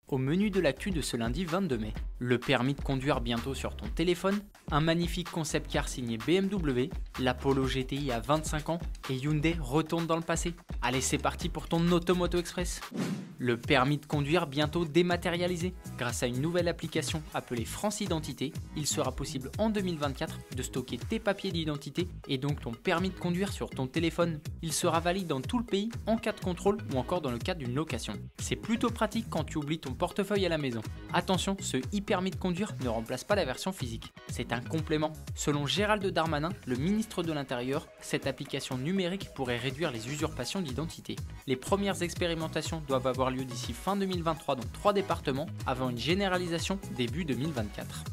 Au menu de l'actu de ce lundi 22 mai, le permis de conduire bientôt sur ton téléphone, un magnifique concept car signé BMW, la Polo GTI à 25 ans et Hyundai retourne dans le passé. Allez, c'est parti pour ton Automoto Express. Le permis de conduire bientôt dématérialisé. Grâce à une nouvelle application appelée France Identité, il sera possible en 2024 de stocker tes papiers d'identité et donc ton permis de conduire sur ton téléphone. Il sera valide dans tout le pays en cas de contrôle ou encore dans le cadre d'une location. C'est plutôt pratique quand tu oublies ton portefeuille à la maison. Attention, ce e-permis de conduire ne remplace pas la version physique. C'est un complément. Selon Gérald Darmanin, le ministre de l'Intérieur, cette application numérique pourrait réduire les usurpations d'identité. Les premières expérimentations doivent avoir lieu d'ici fin 2023 dans 3 départements, avant une généralisation début 2024.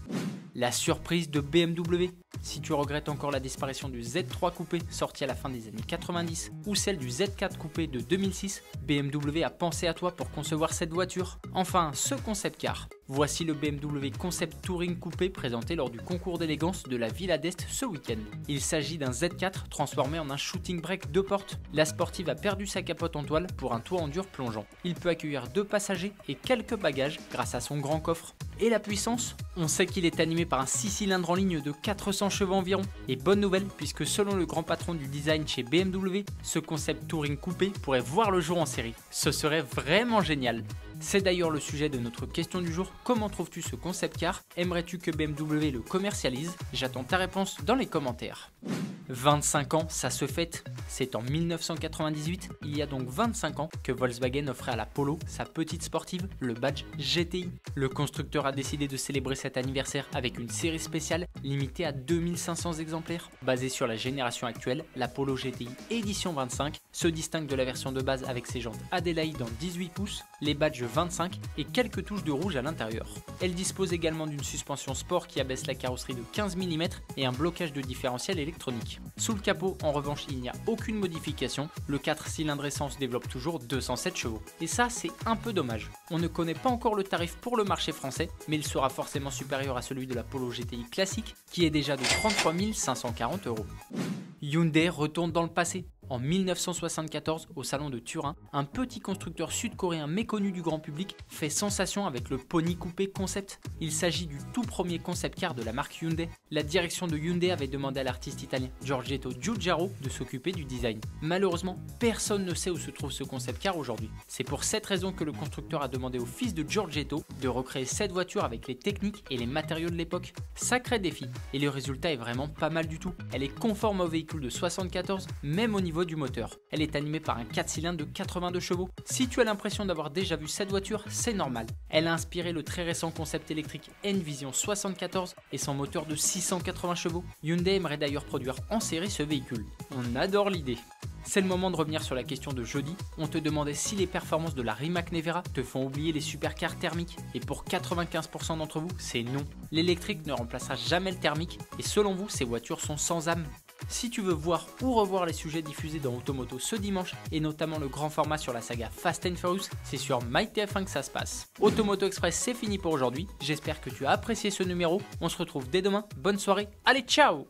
La surprise de BMW. Si tu regrettes encore la disparition du Z3 Coupé sorti à la fin des années 90 ou celle du Z4 Coupé de 2006, BMW a pensé à toi pour concevoir cette voiture. Enfin, ce concept car. Voici le BMW Concept Touring Coupé présenté lors du concours d'élégance de la Villa d'Est ce week-end. Il s'agit d'un Z4 transformé en un shooting break 2 portes. La sportive a perdu sa capote en toile pour un toit en dur plongeant. Il peut accueillir 2 passagers et quelques bagages grâce à son grand coffre. Et la puissance? On sait qu'il est animé par un 6 cylindres en ligne de 400 chevaux environ. Et bonne nouvelle puisque selon le grand patron du design chez BMW, ce concept Touring Coupé pourrait voir le jour en série. Ce serait vraiment génial. C'est d'ailleurs le sujet de notre question du jour. Comment trouves-tu ce concept car? Aimerais-tu que BMW le commercialise? J'attends ta réponse dans les commentaires. 25 ans, ça se fête. C'est en 1998, il y a donc 25 ans, que Volkswagen offrait à la Polo, sa petite sportive, le badge GTI. Le constructeur a décidé de célébrer cet anniversaire avec une série spéciale limitée à 2500 exemplaires. Basée sur la génération actuelle, la Polo GTI édition 25 se distingue de la version de base avec ses jantes Adelaide en 18 pouces, les badges 25 et quelques touches de rouge à l'intérieur. Elle dispose également d'une suspension sport qui abaisse la carrosserie de 15 mm et un blocage de différentiel électronique. Sous le capot, en revanche, il n'y a aucune modification, le 4 cylindres essence développe toujours 207 chevaux. Et ça, c'est un peu dommage. On ne connaît pas encore le tarif pour le marché français, mais il sera forcément supérieur à celui de la Polo GTI classique, qui est déjà de 33 540 €. Hyundai retourne dans le passé. En 1974, au salon de Turin, un petit constructeur sud-coréen méconnu du grand public fait sensation avec le Pony Coupé Concept. Il s'agit du tout premier concept car de la marque Hyundai. La direction de Hyundai avait demandé à l'artiste italien Giorgetto Giugiaro de s'occuper du design. Malheureusement, personne ne sait où se trouve ce concept car aujourd'hui. C'est pour cette raison que le constructeur a demandé au fils de Giorgetto de recréer cette voiture avec les techniques et les matériaux de l'époque. Sacré défi, et le résultat est vraiment pas mal du tout. Elle est conforme au véhicule de 74, même au niveau du moteur. Elle est animée par un 4 cylindres de 82 chevaux. Si tu as l'impression d'avoir déjà vu cette voiture, c'est normal. Elle a inspiré le très récent concept électrique N-Vision 74 et son moteur de 680 chevaux. Hyundai aimerait d'ailleurs produire en série ce véhicule. On adore l'idée. C'est le moment de revenir sur la question de jeudi. On te demandait si les performances de la Rimac Nevera te font oublier les supercars thermiques. Et pour 95% d'entre vous, c'est non. L'électrique ne remplacera jamais le thermique. Et selon vous, ces voitures sont sans âme. Si tu veux voir ou revoir les sujets diffusés dans Automoto ce dimanche, et notamment le grand format sur la saga Fast and Furious, c'est sur MyTF1 que ça se passe. Automoto Express, c'est fini pour aujourd'hui. J'espère que tu as apprécié ce numéro. On se retrouve dès demain. Bonne soirée. Allez, ciao!